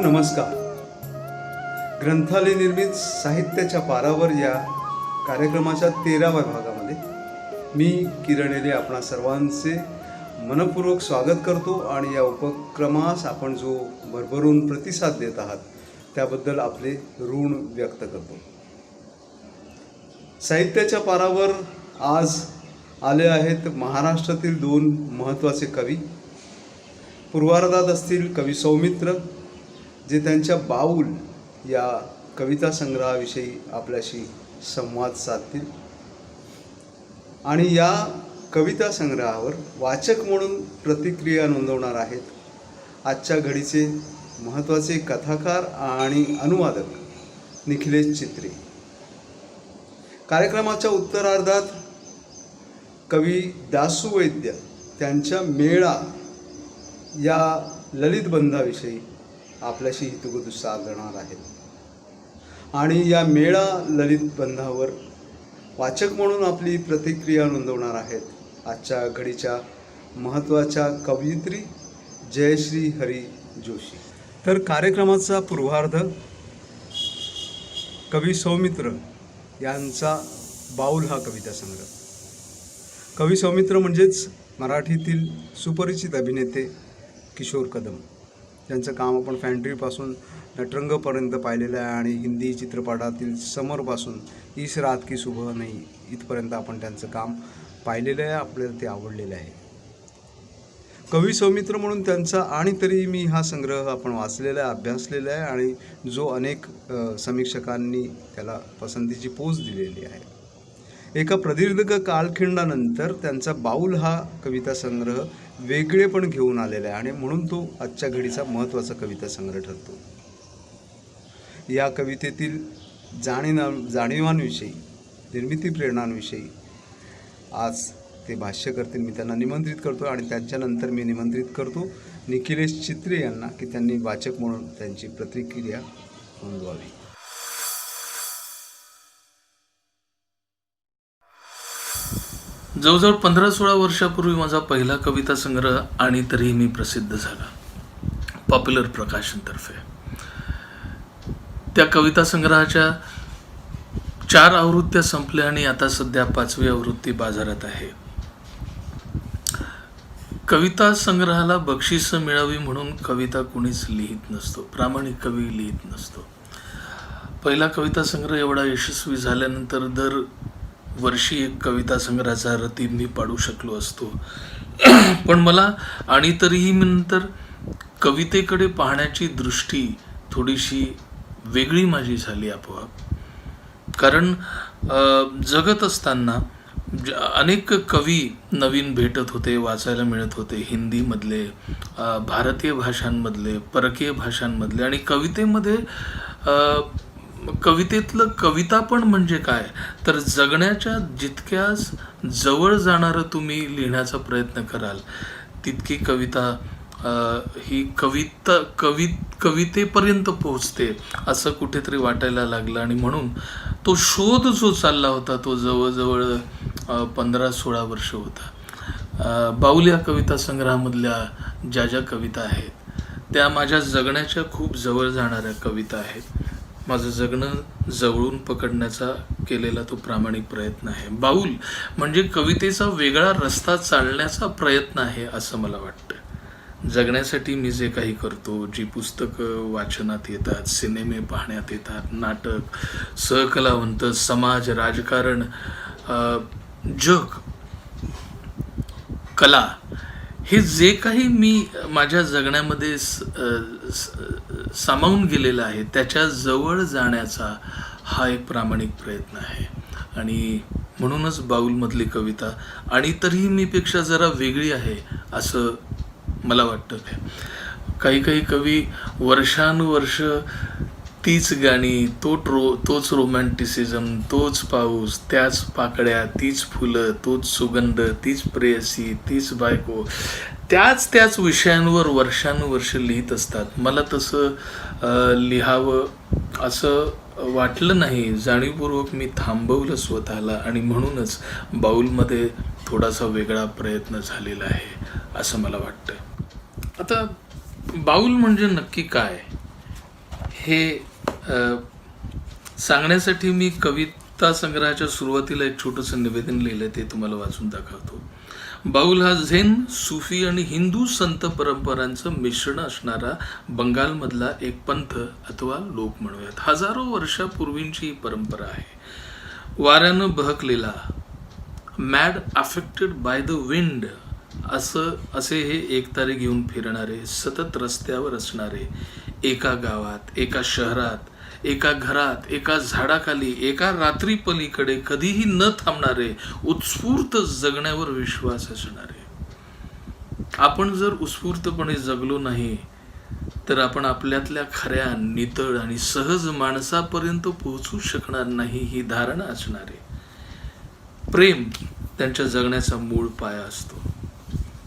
नमस्कार. ग्रंथालय निर्मित साहित्याच्या पारावर या कार्यक्रमाच्या 13व्या भागामध्ये मी किरण येले आपणा सर्वांचे मनपूर्वक स्वागत करतो आणि या उपक्रमास आपण जो भरभरून प्रतिसाद देत आहात त्याबद्दल आपले ऋण व्यक्त करतो. साहित्याच्या पारावर आज आले आहेत महाराष्ट्रातील 2 महत्त्वाचे कवी. पूर्वार्धात असतील कवी सौमित्र, जे त्यांच्या बाऊल या कविता संग्रहाविषयी आपल्याशी संवाद साधतील आणि या कविता संग्रहावर वाचक म्हणून प्रतिक्रिया नोंदवणार आहेत आजच्या घडीचे महत्त्वाचे कथाकार आणि अनुवादक निखिलेश चित्रे. कार्यक्रमाच्या उत्तरार्धात कवी दासू वैद्य त्यांच्या मेळा या ललित बंधाविषयी आपल्याशी हितगुज साधणार आहेत आणि या मेळा ललित बंधावर वाचक म्हणून आपली प्रतिक्रिया नोंदवणार आहेत आजच्या घडीच्या महत्त्वाच्या कवयित्री जयश्री हरी जोशी. तर कार्यक्रमाचा पूर्वार्ध कवी सौमित्र यांचा बाऊल हा कविता संग्रह. कवी सौमित्र म्हणजेच मराठीतील सुपरिचित अभिनेते किशोर कदम, ज्यांचं काम आपण फॅन्ड्रीपासून नटरंगपर्यंत पाहिलेलं आहे आणि हिंदी चित्रपटातील समरपासून इस रात की सुबह नहीं इथपर्यंत आपण त्यांचं काम पाहिलेलं आहे, आपल्याला ते आवडलेलं आहे. कवी सौमित्र म्हणून त्यांचा आणि तरी मी हा संग्रह आपण वाचलेला आहे, अभ्यासलेला आहे आणि जो अनेक समीक्षकांनी त्याला पसंतीची पोच दिलेली आहे. एका प्रदीर्घ कालखंडानंतर त्यांचा बाऊल हा कविता संग्रह वेगळेपण घेऊन आलेला आहे आणि म्हणून तो आजच्या घडीचा महत्त्वाचा कविता संग्रह ठरतो. या कवितेतील जाणीवांविषयी, निर्मिती प्रेरणांविषयी आज ते भाष्य करतील. मी त्यांना निमंत्रित करतो आणि त्याच्यानंतर मी निमंत्रित करतो निखिलेश चित्रे यांना की त्यांनी वाचक म्हणून त्यांची प्रतिक्रिया नोंदवावी. जवळजवळ 15-16 वर्षापूर्वी माझा पहिला कविता संग्रह आणि तरीही मी प्रसिद्ध झाला, पॉप्युलर प्रकाशनतर्फे. त्या कविता संग्रहाच्या 4 आवृत्त्या संपल्या आणि आता सध्या 5वी आवृत्ती बाजारात आहे. कविता संग्रहाला बक्षिसं मिळावी म्हणून कविता कोणीच लिहित नसतो, प्रामाणिक कवी लिहित नसतो. पहिला कविता संग्रह एवढा यशस्वी झाल्यानंतर दर वर्षी एक कविता संग्रहाचा रतीब मी पाडू शकलो असतो. पण मला आणि तरीही नंतर कवितेकडे पाहण्याची दृष्टी थोडीशी वेगळी माझी झाली आपोआप. कारण जगत असताना अनेक कवी नवीन भेटत होते, वाचायला मिळत होते, हिंदीमधले, भारतीय भाषांमधले, परकीय भाषांमधले. आणि कवितेमध्ये कवितेतलं कवितापण म्हणजे काय तर जगण्याच्या जितक्याच जवळ जाणारं तुम्ही लिहिण्याचा प्रयत्न कराल तितकी कविता ही कवितेपर्यंत पोहोचते असं कुठेतरी वाटायला लागलं. आणि म्हणून तो शोध जो चालला होता तो जवळजवळ 15-16 वर्ष होता. बाऊल या कविता संग्रहामधल्या ज्या कविता आहेत त्या माझ्या जगण्याच्या खूप जवळ जाणाऱ्या कविता आहेत. माझं जगणं जवळून पकडण्याचा केलेला तो प्रामाणिक प्रयत्न आहे. बाऊल म्हणजे कवितेचा वेगळा रस्ता चालण्याचा प्रयत्न आहे असं मला वाटतं. जगण्यासाठी मी जे काही करतो, जी पुस्तकं वाचनात येतात, सिनेमे पाहण्यात येतात, नाटक, सहकलावंत, समाज, राजकारण, जग, कला, हे जे काही मी माझ्या जगण्यामध्ये सामावून गेलेलं आहे त्याच्या जवळ जाण्याचा हा एक प्रामाणिक प्रयत्न आहे. आणि म्हणूनच बाऊलमधली कविता आणि तरीही मी पेक्षा जरा वेगळी आहे असं मला वाटतं. काही कवी वर्षानुवर्ष तीच गाणी, तोच रोमॅन्टिसिझम, तोच पाऊस, त्याच पाकळ्या, तीच फुलं, तोच सुगंध, तीच प्रेयसी, तीच बायको, त्याच विषयांवर वर्षानुवर्ष लिहित असतात. मला तसं लिहावं असं वाटलं नाही. जाणीवपूर्वक मी थांबवलं स्वतःला आणि म्हणूनच बाऊलमध्ये थोडासा वेगळा प्रयत्न झालेला आहे असं मला वाटतं. आता बाऊल म्हणजे नक्की काय हे सांगण्यासाठी मी कविता संग्रहाच्या सुरुवातीला एक छोटंसं निवेदन लिहिलं, ते तुम्हाला वाचून दाखवतो. बाऊल हा झेन, सुफी आणि हिंदू संत परंपरांचं मिश्रण असणारा बंगालमधला एक पंथ अथवा लोक म्हणूयात. हजारो वर्षापूर्वींची ही परंपरा आहे. वाऱ्यानं बहकलेला, mad affected by the wind असे हे एकतारे घेऊन फिरणारे, सतत रस्त्यावर असणारे, एका गावात, एका शहरात, एका घरात, एका झाडाखाली, एका रात्री पलीकडे कधीही न थांबणारे, उत्स्फूर्त जगण्यावर विश्वास असणारे. आपण जर उत्स्फूर्तपणे जगलो नाही तर आपण आपल्यातल्या खऱ्या, नितळ आणि सहज माणसापर्यंत पोहोचू शकणार नाही, ही धारणा असणारे. प्रेम त्यांच्या जगण्याचा मूळ पाया असतो.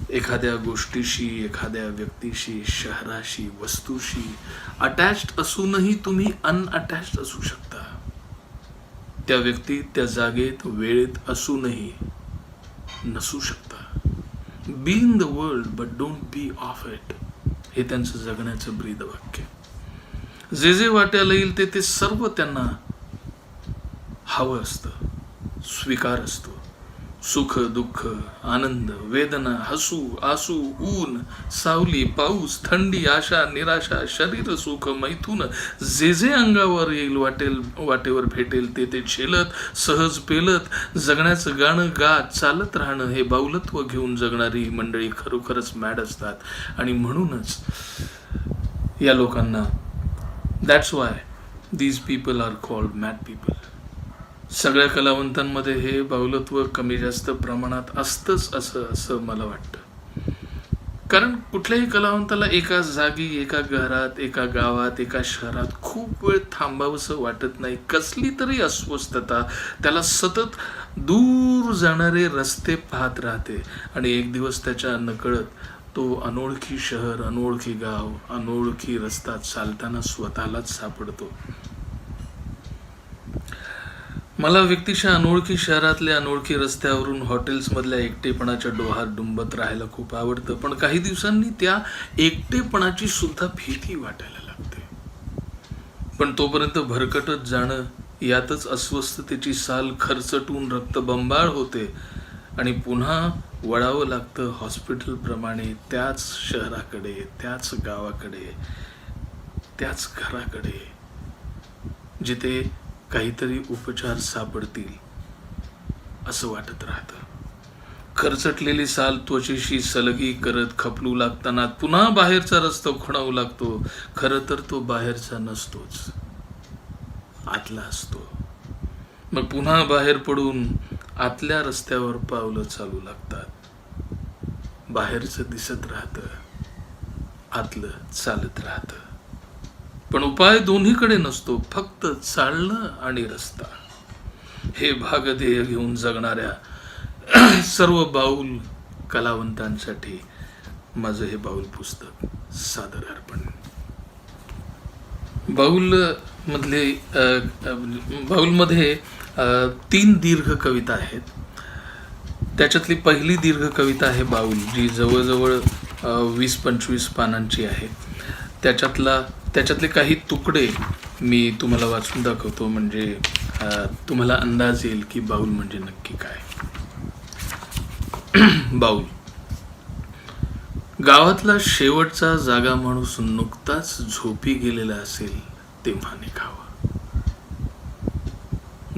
एखाद्या गोष्टीशी, एखाद्या व्यक्तीशी, शहराशी, वस्तूशी अटॅच्ड असूनही तुम्ही अनअटॅच्ड असू शकता. त्या व्यक्तीत, त्या जागेत, वेळेत असूनही नसू शकता. Be in the world but don't be of it, हे त्यांचं जगण्याचं ब्रीद वाक्य. जे जे वाट्याला येईल ते सर्व त्यांना हवं असतं, स्वीकार असतो. सुख, दुःख, आनंद, वेदना, हसू, आसू, ऊन, सावली, पाऊस, थंडी, आशा, निराशा, शरीर सुख, मैथून, जे जे अंगावर येईल, वाटेवर भेटेल ते झेलत, सहज पेलत, जगण्याचं गाणं गात चालत राहणं, हे बाऊलत्व घेऊन जगणारी मंडळी खरोखरच मॅड असतात. आणि म्हणूनच या लोकांना, that's why these people are called mad people. सगळ्या कलावंतांमध्ये हे बाऊलत्व कमी जास्त प्रमाणात असतंच असं मला वाटतं. कारण कुठल्याही कलावंताला एका जागी, एका घरात, एका गावात, एका शहरात खूप वेळ थांबावंसं वाटत नाही. कसली तरी अस्वस्थता त्याला सतत दूर जाणारे रस्ते पाहत राहते आणि एक दिवस त्याच्या नकळत तो अनोळखी शहर, अनोळखी गाव, अनोळखी रस्ता चालताना स्वतःलाच सापडतो. मला व्यक्तिशः अनोळखी शहरातल्या, अनोळखी रस्त्यावरून, हॉटेल्समधल्या एकटेपणाच्या डोहात डुंबत राहायला खूप आवडतं. पण काही दिवसांनी त्या एकटेपणाची सुद्धा भीती वाटायला लागते. पण तोपर्यंत भरकटत जाणं, यातच अस्वस्थतेची साल खरचटून रक्तबंबाळ होते आणि पुन्हा वळावं लागतं हॉस्पिटलप्रमाणे त्याच शहराकडे, त्याच गावाकडे, त्याच घराकडे, जिथे काहीतरी उपचार सापडतील असं वाटत राहतं. खरचटलेली साल त्वचेशी सलगी करत खपलू लागताना पुन्हा बाहेरचा रस्ता खुणावू लागतो. खरं तर तो बाहेरचा नसतोच, आतला असतो. मग पुन्हा बाहेर पडून आतल्या रस्त्यावर पावलं चालू लागतात. बाहेरचं दिसत राहतं, आतलं चालत राहतं. पण उपाय दोन्हीकडे नसतो, फक्त चालणं आणि रस्ता. हे भागध्येय घेऊन जगणाऱ्या सर्व बाऊल कलावंतांसाठी माझं हे बाऊल पुस्तक सादर अर्पण. बाऊलमध्ये 3 दीर्घ कविता आहेत. त्याच्यातली पहिली दीर्घ कविता आहे बाऊल, जी जवळजवळ 20-25 पानांची आहे. त्याच्यातले काही तुकडे मी तुम्हाला वाचून दाखवतो, म्हणजे तुम्हाला अंदाज येईल की बाऊल म्हणजे नक्की काय. बाऊल. गावातला शेवटचा जागा माणूस नुकताच झोपी गेलेला असेल तेव्हा निघावं.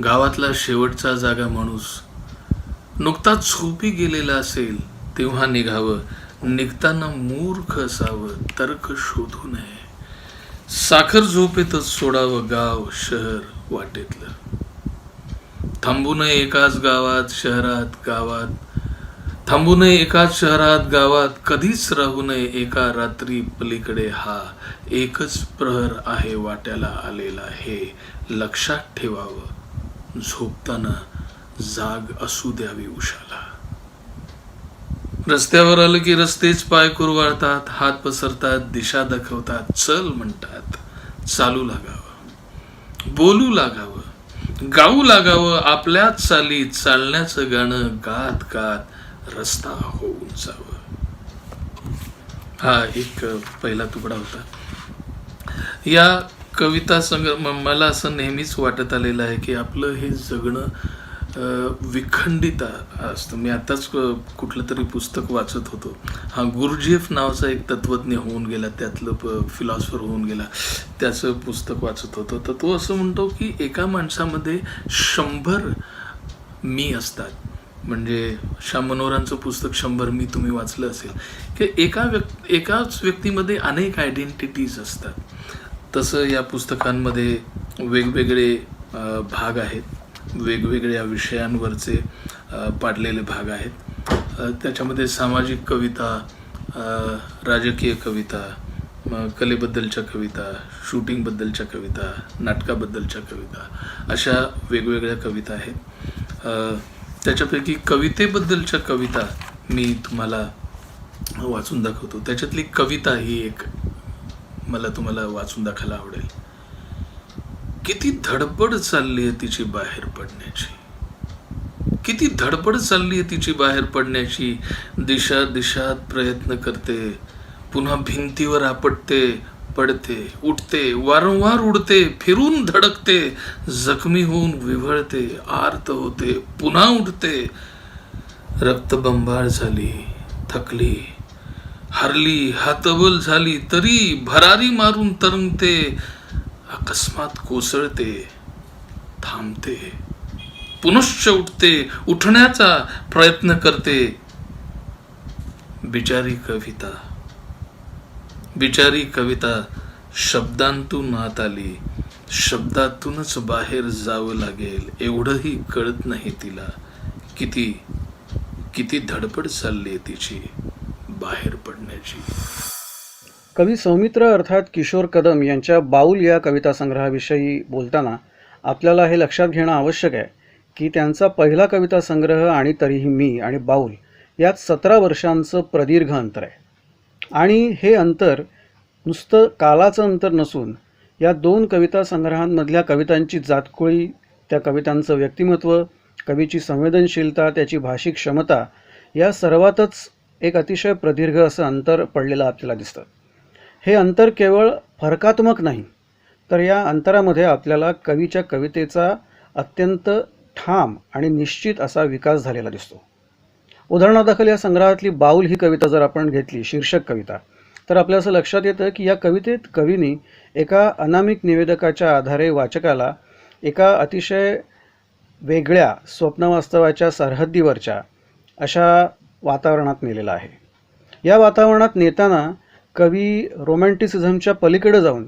गावातला शेवटचा जागा माणूस नुकताच झोपी गेलेला असेल तेव्हा निघावं. निघताना मूर्ख असावं, तर्क शोधू नये. साखर झोपेतच सोडावं गाव, शहर, वाटेतलं. थांबू नये एकाच गावात, शहरात, गावात. थांबू नये एकाच शहरात, गावात. कधीच राहू नये एका रात्री पलीकडे. हा एकच प्रहर आहे वाट्याला आलेला, हे लक्षात ठेवावं. झोपताना जाग असू द्यावी उशाला. रस्त्यावर आलं की रस्तेच पाय कुरवाळतात, हात पसरतात, दिशा दाखवतात, चल म्हणतात. चालू लागावं, बोलू लागावं, गाऊ लागावं. आपल्याच चालीत चालण्याचं गाणं गात गात रस्ता होऊन जावं. हा एक पहिला तुकडा होता. या कविता मला असं नेहमीच वाटत आलेलं आहे की आपलं हे जगणं विखंडित असतं. मी आताच कुठलं तरी पुस्तक वाचत होतो. हा गुरुजीएफ नावाचा एक तत्वज्ञ होऊन गेला, त्यातलं फिलॉसॉफर होऊन गेला, त्याचं पुस्तक वाचत होतो. तर तो असं म्हणतो की एका माणसामध्ये 100 मी असतात. म्हणजे श्याम मनोहरांचं पुस्तक 100 मी तुम्ही वाचलं असेल की एकाच व्यक्तीमध्ये अनेक आयडेंटिटीज असतात. तसं या पुस्तकांमध्ये वेगवेगळे भाग आहेत, वेगवेगळ्या विषयांवरचे पाडलेले भाग आहेत. त्याच्यामध्ये सामाजिक कविता, राजकीय कविता, कलेबद्दलच्या कविता, शूटिंगबद्दलच्या कविता, नाटकाबद्दलच्या कविता, अशा वेगवेगळ्या कविता आहेत. त्याच्यापैकी कवितेबद्दलच्या कविता मी तुम्हाला वाचून दाखवतो. त्याच्यातली कविता ही एक मला तुम्हाला वाचून दाखवायला आवडेल. किती धडपड चालली आहे तिची बाहेर पडण्याची, किती धडपड चालली आहे तिची बाहेर पडण्याची. दिशा दिशात प्रयत्न करते, पुन्हा भिंतीवर आपटते, पडते, उठते, वारंवार उडते, फिरून धडकते, जखमी होऊन विव्हळते, आर्त होते, पुन्हा उठते. रक्तबंबाळ झाली, थकली, हरली, हातबल झाली तरी भरारी मारून तरंगते, अकस्मात कोसळते, थांबते, पुनश्च उठते, उठण्याचा प्रयत्न करते. बिचारी कविता, बिचारी कविता शब्दांतून आत आली, शब्दातूनच बाहेर जावं लागेल एवढंही कळत नाही तिला. किती किती धडपड चालली आहे तिची बाहेर पडण्याची. कवी सौमित्र अर्थात किशोर कदम यांच्या बाऊल या कविता संग्रहाविषयी बोलताना आपल्याला हे लक्षात घेणं आवश्यक आहे की त्यांचा पहिला कविता संग्रह आणि तरीही मी आणि बाऊल यात 17 वर्षांचं प्रदीर्घ अंतर आहे. आणि हे अंतर नुसतं कालाचं अंतर नसून या 2 कविता संग्रहांमधल्या कवितांची जातकुळी, त्या कवितांचं व्यक्तिमत्व, कवीची संवेदनशीलता, त्याची भाषिक क्षमता, या सर्वातच एक अतिशय प्रदीर्घ असं अंतर पडलेलं आपल्याला दिसतं. हे अंतर केवळ फरकात्मक नाही, तर या अंतरामध्ये आपल्याला कवीच्या कवितेचा अत्यंत ठाम आणि निश्चित असा विकास झालेला दिसतो. उदाहरणादाखल या संग्रहातली बाऊल ही कविता जर आपण घेतली, शीर्षक कविता, तर आपल्या असं लक्षात येतं की या कवितेत कवीने एका अनामिक निवेदकाच्या आधारे वाचकाला एका अतिशय वेगळ्या स्वप्नवास्तवाच्या सरहद्दीवरच्या अशा वातावरणात नेलेला आहे. या वातावरणात नेताना कवी रोमॅन्टिसिझमच्या पलीकडे जाऊन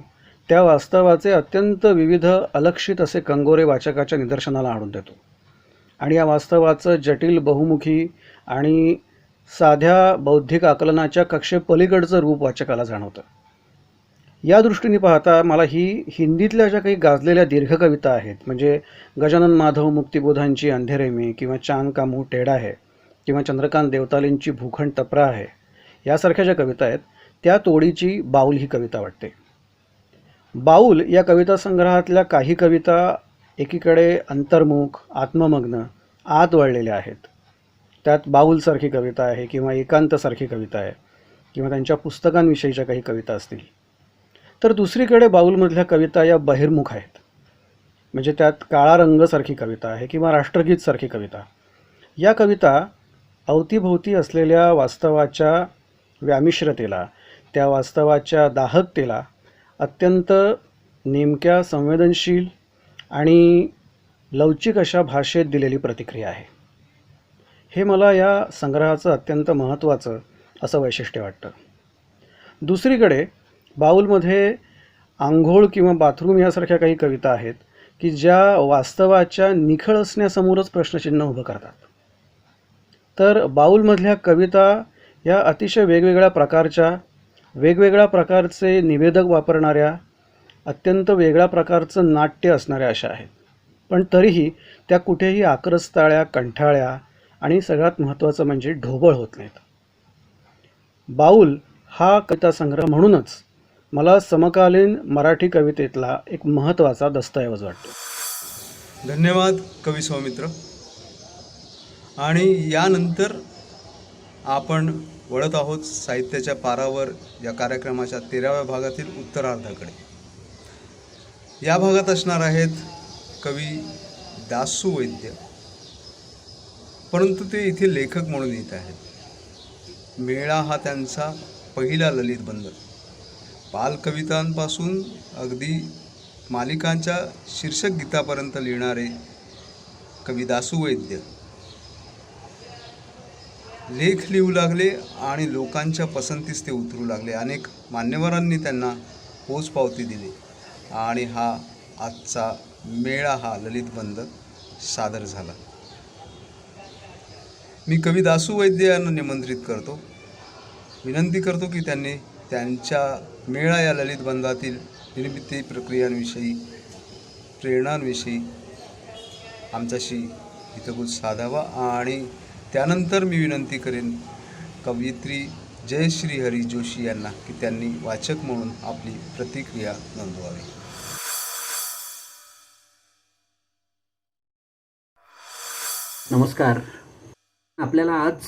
त्या वास्तवाचे अत्यंत विविध अलक्षित असे कंगोरे वाचकाच्या निदर्शनाला आणून देतो. आणि या वास्तवाचं जटिल, बहुमुखी आणि साध्या बौद्धिक आकलनाच्या कक्षेपलीकडचं रूप वाचकाला जाणवतं. या दृष्टीने पाहता मला ही हिंदीतल्या ज्या काही गाजलेल्या दीर्घ कविता आहेत, म्हणजे गजानन माधव मुक्तिबोधांची अंधेरे में, किंवा चांद का मुंह टेढ़ा है, किंवा चंद्रकांत देवतालेंची भूखंड तपरा आहे, यासारख्या ज्या कविता आहेत त्या तोडीची बाऊल ही कविता वाटते. बाऊल या कविता संग्रहातल्या काही कविता एकीकडे अंतर्मुख, आत्ममग्न, आत वळलेल्या आहेत. त्यात बाऊलसारखी कविता आहे, किंवा एकांतसारखी कविता आहे, किंवा त्यांच्या पुस्तकांविषयीच्या काही कविता असतील. तर दुसरीकडे बाऊलमधल्या कविता या बहिर्मुख आहेत, म्हणजे त्यात काळा रंगसारखी कविता आहे, किंवा राष्ट्रगीतसारखी कविता. या कविता अवतीभोवती असलेल्या वास्तवाच्या व्यामिश्रतेला, त्या वास्तवाच्या दाहकतेला अत्यंत नेमक्या, संवेदनशील आणि लवचिक अशा भाषेत दिलेली प्रतिक्रिया आहे. हे मला या संग्रहाचं अत्यंत महत्त्वाचं असं वैशिष्ट्य वाटतं. दुसरीकडे बाऊलमध्ये आंघोळ किंवा बाथरूम यासारख्या काही कविता आहेत की ज्या वास्तवाच्या निखळ असण्यासमोरच प्रश्नचिन्ह उभं करतात. तर बाऊलमधल्या कविता या अतिशय वेगवेगळ्या प्रकारच्या, वेगवेगळ्या प्रकारचे निवेदक वापरणाऱ्या, अत्यंत वेगळ्या प्रकारचं नाट्य असणाऱ्या अशा आहेत. पण तरीही त्या कुठेही आक्रस्ताळ्या, कंठाळ्या आणि सगळ्यात महत्त्वाचं म्हणजे ढोबळ होत नाहीत. बाऊल हा कविता संग्रह म्हणूनच मला समकालीन मराठी कवितेतला एक महत्त्वाचा दस्तऐवज वाटतो. धन्यवाद कवी सौमित्र. आणि यानंतर आपण वळत आहोत साहित्याच्या पारावर या कार्यक्रमाच्या 13व्या भागातील उत्तरार्धाकडे. या भागात असणार आहेत कवी दासू वैद्य, परंतु ते इथे लेखक म्हणून येत आहेत. मेळा हा त्यांचा पहिला ललित बंध. बालकवितांपासून अगदी मालिकांच्या शीर्षक गीतापर्यंत लिहिणारे कवी दासू वैद्य लेख लिहू लागले आणि लोकांच्या पसंतीस ते उतरू लागले. अनेक मान्यवरांनी त्यांना पोचपावती दिली आणि हा आजचा मेळा हा ललित बंध सादर झाला. मी कवी दासू वैद्य यांना निमंत्रित करतो, विनंती करतो की त्यांनी त्यांच्या मेळा या ललित बंधातील निर्मिती प्रक्रियांविषयी, प्रेरणांविषयी आमच्याशी हितगुज साधावा. आणि त्यानंतर मी विनंती करेन कवयित्री जयश्री हरी जोशी यांना की त्यांनी वाचक म्हणून आपली प्रतिक्रिया नोंदवावी. नमस्कार. आपल्याला आज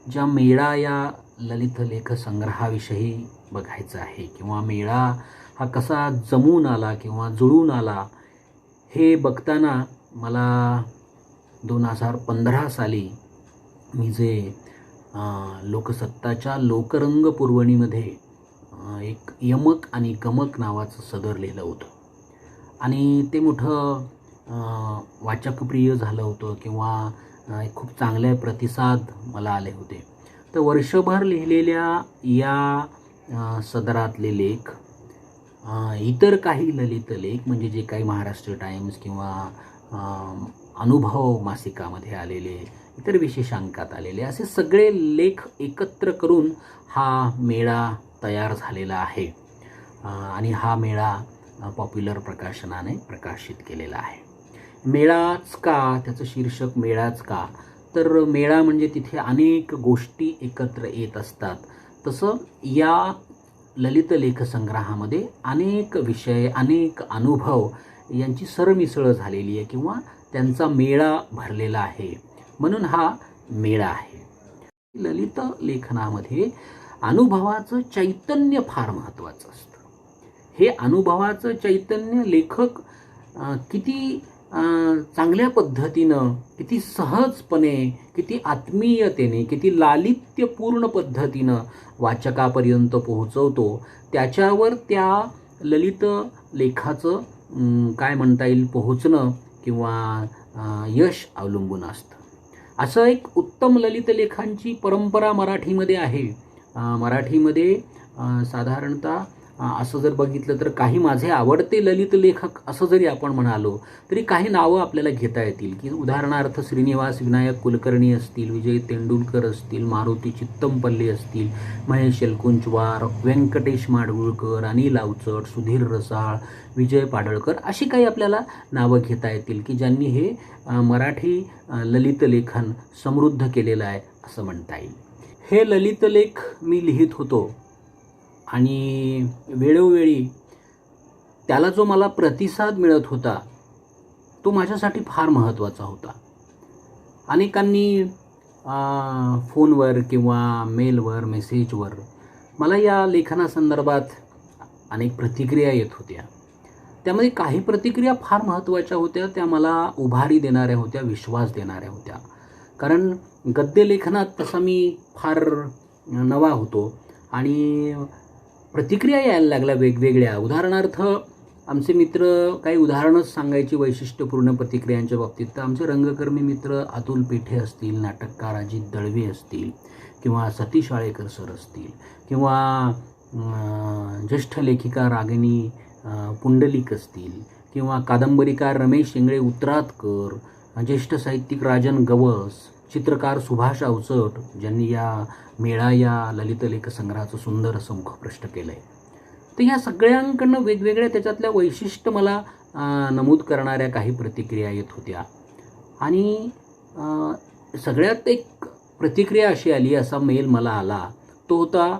ज्या मेळा या ललित लेख संग्रहाविषयी बघायचं आहे किंवा मेळा हा कसा जमून आला किंवा जुळून आला हे बघताना मला 2015 साली मी जे लोकसत्ताच्या लोकरंग पुरवणीमध्ये एक यमक आणि गमक नावाचं सदर लिहिलं होतं आणि ते मोठं वाचकप्रिय झालं होतं किंवा खूप चांगले प्रतिसाद मला आले होते. तर वर्षभर लिहिलेल्या या सदरातले लेख, इतर काही ललित लेख म्हणजे जे काही महाराष्ट्र टाइम्स किंवा अनुभव मासिकामध्ये आलेले, इतर विशेषांकात आलेले असे सगळे लेख एकत्र करून हा मेळा तयार झालेला आहे आणि हा मेळा पॉप्युलर प्रकाशनाने प्रकाशित केलेला आहे. मेळाच का, त्याचं शीर्षक मेळाच का, तर मेळा म्हणजे तिथे अनेक गोष्टी एकत्र येत असतात. तसं या ललित लेखसंग्रहामध्ये अनेक विषय, अनेक अनुभव यांची सरमिसळ झालेली आहे किंवा त्यांचा मेळा भरलेला आहे, म्हणून हा मेळा आहे. ललित लेखनामध्ये अनुभवाचं चैतन्य फार महत्त्वाचं असतं. हे अनुभवाचं चैतन्य लेखक किती चांगल्या पद्धतीनं, किती सहजपणे, किती आत्मीयतेने, किती लालित्यपूर्ण पद्धतीनं वाचकापर्यंत पोहोचवतो, त्याच्यावर त्या ललित लेखाचं काय म्हणता येईल पोहोचणं किंवा यश अवलंबून असतं. असं एक उत्तम ललित लेखांची परंपरा मराठीमध्ये आहे. मराठीमध्ये साधारणतः असं जर बघितलं तर काही माझे आवडते ललित लेखक असं जरी आपण म्हणालो तरी काही नावं आपल्याला घेता येतील की उदाहरणार्थ श्रीनिवास विनायक कुलकर्णी असतील, विजय तेंडुलकर असतील, मारुती चित्तमपल्ली असतील, महेश एलकुंचवार, व्यंकटेश माडगुळकर, अनिल अवचट, सुधीर रसाळ, विजय पाडळकर अशी काही आपल्याला नावं घेता येतील की ज्यांनी हे मराठी ललित लेखन समृद्ध केलेलं आहे असं म्हणता येईल. हे ललित लेख मी लिहित होतो आणि वेळोवेळी त्याला जो मला प्रतिसाद मिळत होता तो माझ्यासाठी फार महत्त्वाचा होता. अनेकांनी फोनवर किंवा मेलवर, मेसेजवर मला या लेखनासंदर्भात अनेक प्रतिक्रिया येत होत्या. त्यामध्ये काही प्रतिक्रिया फार महत्त्वाच्या होत्या, त्या मला उभारी देणाऱ्या होत्या, विश्वास देणाऱ्या होत्या. कारण गद्य लेखनात तसा मी फार नवा होतो आणि प्रतिक्रिया यायला लागल्या वेगवेगळ्या. उदाहरणार्थ आमचे मित्र, काही उदाहरणच सांगायची वैशिष्ट्यपूर्ण प्रतिक्रियांच्या बाबतीत, तर आमचे रंगकर्मी मित्र अतुल पेठे असतील, नाटककार अजित दळवे असतील किंवा सतीश आळेकर सर असतील किंवा ज्येष्ठ लेखिका रागिनी पुंडलिक असतील किंवा कादंबरीकार रमेश इंगळे उतरातकर, ज्येष्ठ साहित्यिक राजन गवस, चित्रकार सुभाष अवचट ज्यांनी या मेळा या ललित लेख संग्रहाचं सुंदर असं मुखपृष्ठ केलं आहे. तर ह्या सगळ्यांकडनं वेगवेगळ्या त्याच्यातल्या वैशिष्ट्य मला नमूद करणाऱ्या काही प्रतिक्रिया येत होत्या आणि सगळ्यात एक प्रतिक्रिया अशी आली, असा मेल मला आला, तो होता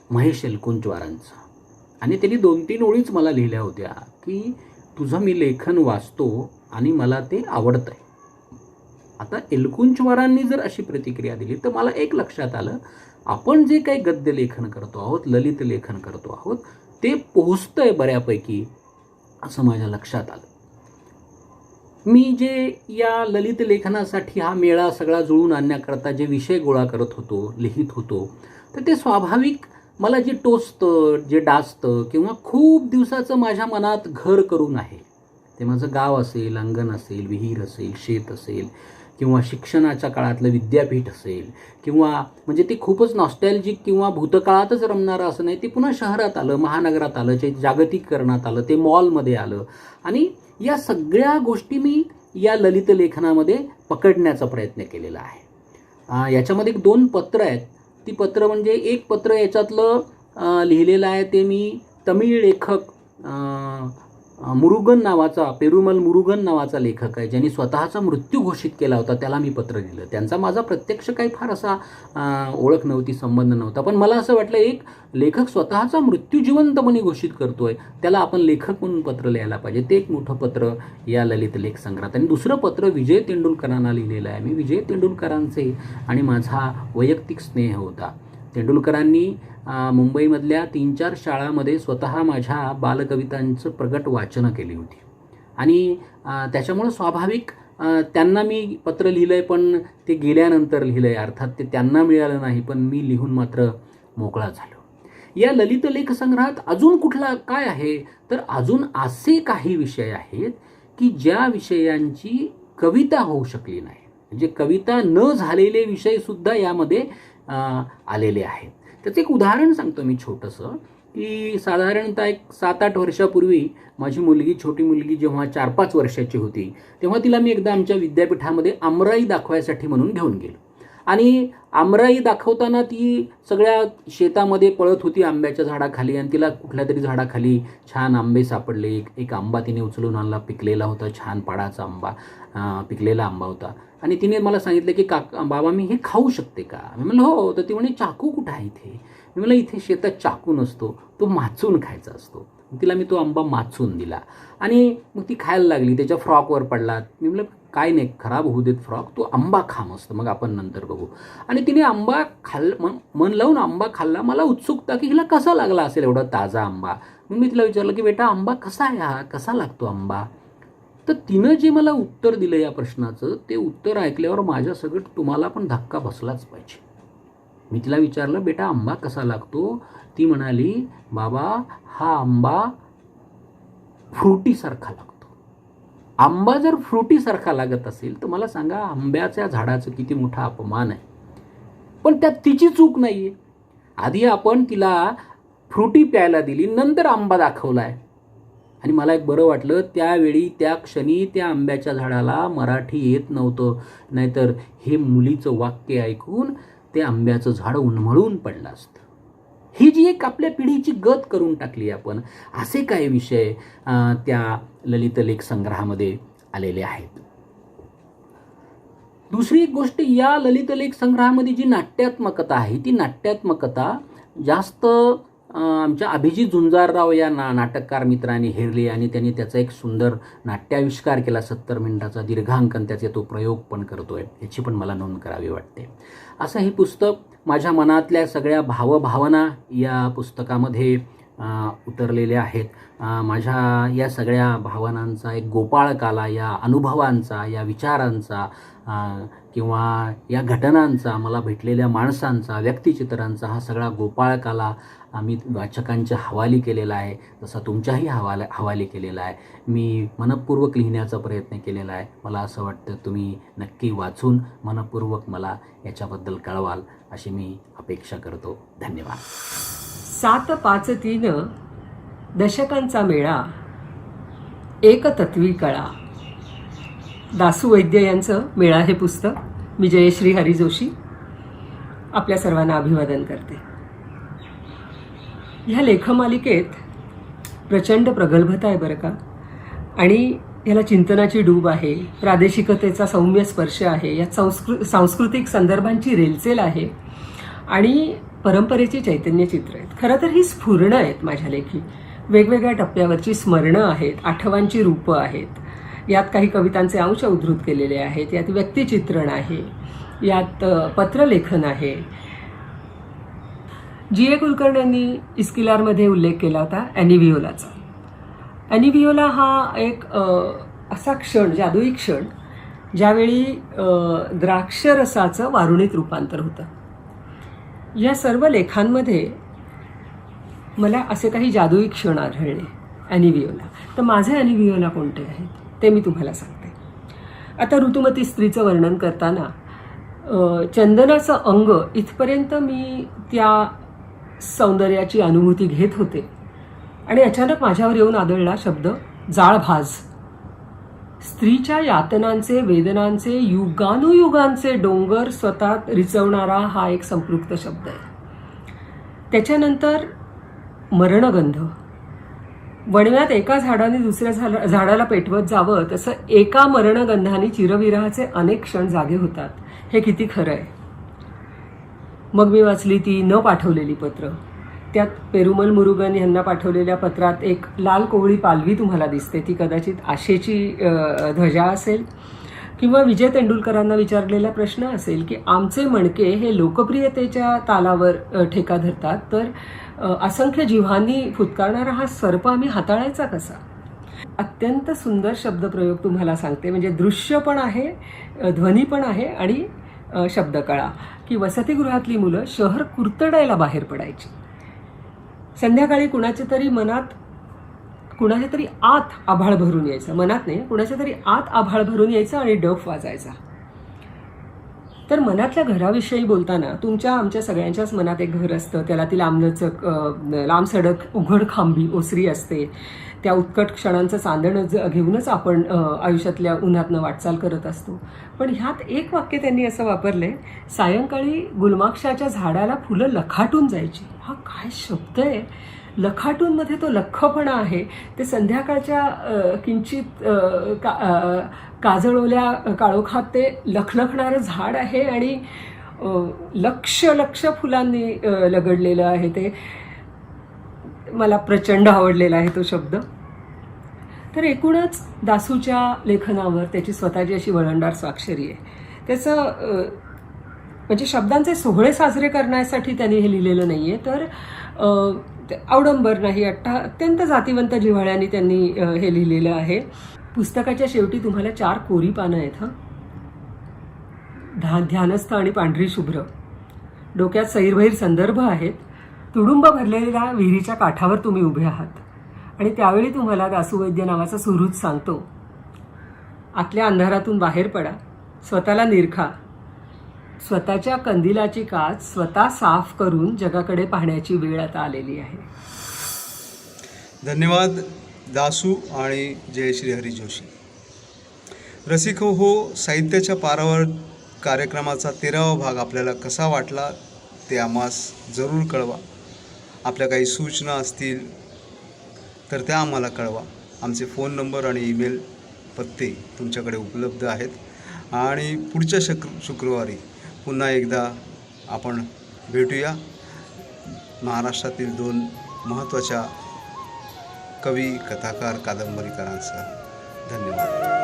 महेश एलकुंचवारांचा. आणि त्यांनी 2-3 ओळीच मला लिहिल्या होत्या की तुझं मी लेखन वाचतो आणि मला ते आवडतं आहे. आता एलकुंचवारांनी जर अशी प्रतिक्रिया दिली तर मला एक लक्षात आलं, आपण जे काही गद्य लेखन करतो आहोत, ललित लेखन करतो आहोत, ते पोहोचतंय बऱ्यापैकी असं माझ्या लक्षात आलं. मी जे या ललित लेखनासाठी हा मेळा सगळा जुळून आणण्याकरता जे विषय गोळा करत होतो, लिहित होतो, तर ते स्वाभाविक मला जे टोचतं, जे डाचतं किंवा खूप दिवसाचं माझ्या मनात घर करून आहे, ते माझं गाव असेल, अंगण असेल, विहीर असेल, शेत असेल किंवा शिक्षणाच्या काळातलं विद्यापीठ असेल किंवा म्हणजे ते खूपच नॉस्टॅल्जिक किंवा भूतकाळातच रमणारं असं नाही, ते पुन्हा शहरात आलं, महानगरात आलं, ते जागतिकीकरणात आलं, ते मॉलमध्ये आलं आणि या सगळ्या गोष्टी मी या ललित लेखनामध्ये पकडण्याचा प्रयत्न केलेला आहे. याच्यामध्ये 2 पत्र आहेत. ती पत्र म्हणजे एक पत्र याच्यातलं लिहिलेलं आहे ते मी तमिळ लेखक मुरुगन नावाचा, पेरुमल मुरुगन नावाचा लेखक आहे, ज्यांनी स्वतःचा मृत्यू घोषित केला होता, त्याला मी पत्र लिहिलं. त्यांचा माझा प्रत्यक्ष काही फार असा ओळख नव्हती, संबंध नव्हता, पण मला असं वाटलं एक लेखक स्वतःचा मृत्यू जिवंतपणे घोषित करतोय, त्याला आपण लेखक म्हणून पत्र लिहायला पाहिजे. ते एक मोठं पत्र या ललित लेख संग्रहात. आणि दुसरं पत्र विजय तेंडुलकरांना लिहिलेलं आहे मी. विजय तेंडुलकरांचे आणि माझा वैयक्तिक स्नेह होता. तेंडुलकरांनी मुंबईमधल्या 3-4 शाळांमध्ये स्वतः माझ्या बालकवितांचं प्रगट वाचनं केली होती आणि त्याच्यामुळं स्वाभाविक त्यांना मी पत्र लिहिलं आहे, पण ते गेल्यानंतर लिहिलं आहे. अर्थात ते त्यांना मिळालं नाही, पण मी लिहून मात्र मोकळा झालो. या ललित लेख संग्रहात अजून कुठला काय आहे, तर अजून असे काही विषय आहेत की ज्या विषयांची कविता होऊ शकली नाही, म्हणजे कविता न झालेले विषयसुद्धा यामध्ये आलेले आहेत. त्याचं एक उदाहरण सांगतो मी छोटंसं, की साधारणतः एक 7-8 वर्षापूर्वी माझी मुलगी, छोटी मुलगी जेव्हा 4-5 वर्षाची होती, तेव्हा तिला मी एकदा आमच्या विद्यापीठामध्ये आमराई दाखवायसाठी म्हणून घेऊन गेलो. आणि आमराई दाखवताना ती सगळ्या शेतामध्ये पळत होती आंब्याच्या झाडाखाली आणि तिला कुठल्या तरी झाडाखाली छान आंबे सापडले. एक आंबा तिने उचलून आणला, पिकलेला होता, छान पाडाचा आंबा, पिकलेला आंबा होता. आणि तिने मला सांगितलं की बाबा मी हे खाऊ शकते का? मी म्हणलं हो. तर ती म्हणे चाकू कुठं आहे इथे? मी म्हणलं इथे शेतात चाकू नसतो, तो माचून खायचा असतो. तिला मी तो आंबा माचून दिला आणि मग ती खायला लागली. त्याच्या फ्रॉकवर पडला. मी म्हणलं काय नाही, खराब होऊ देत फ्रॉक, तो आंबा खा मस्त, मग आपण नंतर बघू. आणि तिने आंबा मन लावून आंबा खाल्ला. मला उत्सुकता की हिला कसा लागला असेल एवढा ताजा आंबा. मग मी तिला विचारलं की बेटा आंबा कसा आहे हा, कसा लागतो आंबा? तर तिनं जे मला उत्तर दिलं या प्रश्नाचं, ते उत्तर ऐकल्यावर माझ्या सगळं तुम्हाला पण धक्का बसलाच पाहिजे. मी तिला विचारलं बेटा आंबा कसा लागतो? ती म्हणाली बाबा हा आंबा फ्रुटीसारखा लागतो. आंबा जर फ्रुटीसारखा लागत असेल तर मला सांगा आंब्याच्या झाडाचं किती मोठा अपमान आहे. पण त्यात तिची चूक नाही आहे. आधी आपण तिला फ्रुटी प्यायला दिली, नंतर आंबा दाखवलाय. आणि मला एक बरं वाटलं, त्यावेळी त्या क्षणी त्या आंब्याच्या झाडाला मराठी येत नव्हतं, नाहीतर हे मुलीचं वाक्य ऐकून ते आंब्याचं झाड उन्मळून पडलं असतं. ही जी एक आपल्या पिढीची गत करून टाकली आपण, असे काही विषय त्या ललित लेख संग्रहामध्ये आलेले आहेत. दुसरी एक गोष्ट, या ललित लेख संग्रहामध्ये जी नाट्यात्मकता आहे, ती नाट्यात्मकता जास्त आमच्या अभिजित झुंजारराव या नाटककार मित्रांनी हेरली आणि त्यांनी त्याचा एक सुंदर नाट्याविष्कार केला. 70 मिनिटाचा दीर्घांकन त्याचे तो प्रयोग पण करतोय, याची पण मला नोंद करावी वाटते. असं हे पुस्तक माझ्या मनातल्या सगळ्या भावभावना या पुस्तकामध्ये उतरलेल्या आहेत. माझ्या या सगळ्या भावनांचा एक गोपाळकाला, या अनुभवांचा, या विचारांचा किंवा या घटनांचा, मला भेटलेल्या माणसांचा, व्यक्तिचित्रांचा हा सगळा गोपाळकाला आम्ही वाचकांच्या हवाली केलेला आहे, तसा तुमच्याही हवाली केलेला आहे. मी मनपूर्वक लिहिण्याचा प्रयत्न केलेला आहे. मला असं वाटतं तुम्ही नक्की वाचून मनपूर्वक मला याच्याबद्दल कळवाल अशी मी अपेक्षा करतो. धन्यवाद. 753 दशकांचा मेळा, एकतत्वी कळा. दासू वैद्य यांचं मेळा हे पुस्तक. मी जयश्री हरी जोशी आपल्या सर्वांना अभिवादन करते. ह्या लेखमालिकेत प्रचंड प्रगल्भता आहे बरं का, आणि ह्याला चिंतनाची डूब आहे, प्रादेशिकतेचा सौम्य स्पर्श आहे, यात सांस्कृतिक संदर्भांची रेलचेल आहे आणि परंपरेची चैतन्य चित्र आहेत. खरं तर ही स्फुरणं आहेत माझ्या लेखी. वेगवेगळ्या टप्प्यावरची स्मरणं आहेत, आठवांची रूपं आहेत. यात काही कवितांचे अंश उद्धृत केलेले आहेत, यात व्यक्तिचित्रण आहे, यात पत्रलेखन आहे. G.A. कुलकर्णी यांनी इस्किलारमध्ये उल्लेख केला होता ॲनी व्हिओलाचा. ॲनिव्हिओला हा एक असा क्षण, जादुई क्षण, ज्यावेळी द्राक्षरसाचं वारुणीत रूपांतर होतं. या सर्व लेखांमध्ये मला असे काही जादुई क्षण आढळले ॲनिव्हिओला. तर माझे ॲनिव्हिओला कोणते आहेत ते मी तुम्हाला सांगते. आता ऋतुमती स्त्रीचं वर्णन करताना चंदनाचं अंग इथपर्यंत मी त्या सौंदर्याची अनुभूती घेत होते आणि अचानक माझ्यावर येऊन आदळला शब्द जाळभाज. स्त्रीच्या यातनांचे, वेदनांचे, युगानुयुगांचे डोंगर स्वतः रिचवणारा हा एक संपृक्त शब्द आहे. त्याच्यानंतर मरणगंध. वणव्यात एका झाडाने दुसऱ्या झाडाला पेटवत जावं तसं एका मरणगंधाने चिरविरहाचे अनेक क्षण जागे होतात. हे किती खरं आहे. मग मी वाचली ती न पाठवलेली पत्र. त्यात पेरुमल मुरुगन यांना पाठवलेल्या पत्रात एक लाल कोवळी पालवी तुम्हाला दिसते. ती कदाचित आशेची ध्वजा असेल किंवा विजय तेंडुलकरांना विचारलेला प्रश्न असेल की आमचे मणके हे लोकप्रियतेच्या तालावर ठेका धरतात, तर असंख्य जिव्हांनी फुतकारणारा हा सर्प आम्ही हाताळायचा कसा. अत्यंत सुंदर शब्दप्रयोग तुम्हाला सांगते. म्हणजे दृश्य पण आहे, ध्वनी पण आहे आणि शब्दकळा. की वसतिगृहातली मुलं शहर कुरतडायला बाहेर पडायची. संध्याकाळी कुणाच्या तरी आत आभाळ भरून यायचं. मनात नाही, कुणाच्या तरी आत आभाळ भरून यायचं आणि डफ वाजायचा. तर मनातल्या घराविषयी बोलताना तुमच्या आमच्या सगळ्यांच्याच मनात एक घर असतं. त्याला ती लांबलचक, लांबसडक, उघड खांबी ओसरी असते. त्या उत्कट क्षणांचं चांदणं घेऊनच आपण आयुष्यातल्या उन्हातनं वाटचाल करत असतो. पण ह्यात एक वाक्य त्यांनी असं वापरलंय, सायंकाळी गुलमाक्षाच्या झाडाला फुलं लखाटून जायची. हा काय शब्द आहे. लखाटूनमध्ये तो लख्खपणा आहे. ते संध्याकाळच्या किंचित काजळवल्या काळोखात ते लखलखणारं झाड आहे आणि लक्ष फुलांनी लगडलेलं आहे. ते मला प्रचंड आवडलेला आहे तो शब्द. तर एकूणच दासूच्या लेखनावर त्याची स्वतःची अशी वळणदार स्वाक्षरी आहे. त्याचं म्हणजे शब्दांचे सोहळे साजरे करण्यासाठी त्यांनी हे लिहिलेलं नाही आहे, तर अवडंबर नाही, अत्यंत जातीवंत जिव्हाळ्याने त्यांनी हे लिहिलेलं आहे. पुस्तकाच्या शेवटी तुम्हाला 4 कोरी पानं आहेत. ध्यानस्थ आणि पांढरी शुभ्र. डोक्यात सैरभैर संदर्भ आहेत. तुडुंब भरलेल्या विहिरीच्या काठावर तुम्ही उभे आहात आणि त्यावेळी तुम्हाला दासुवैद्य नावाचा सुहृद सांगतो, आतल्या अंधारातून बाहेर पडा, स्वतःला निरखा, स्वतःच्या कंदिलाची काच स्वतः साफ करून जगाकडे पाहण्याची वेळ आता आलेली आहे. धन्यवाद दासू आणि जयश्री हरी जोशी. रसिक हो, साहित्याच्या पारावर कार्यक्रमाचा 13वा भाग आपल्याला कसा वाटला ते आम्हास जरूर कळवा. आपल्या काही सूचना असतील तर त्या आम्हाला कळवा. आमचे फोन नंबर आणि ईमेल पत्ते तुमच्याकडे उपलब्ध आहेत. आणि पुढच्या शुक्रवारी पुन्हा एकदा आपण भेटूया महाराष्ट्रातील 2 महत्त्वाच्या कवी, कथाकार, कादंबरीकारांसह. धन्यवाद.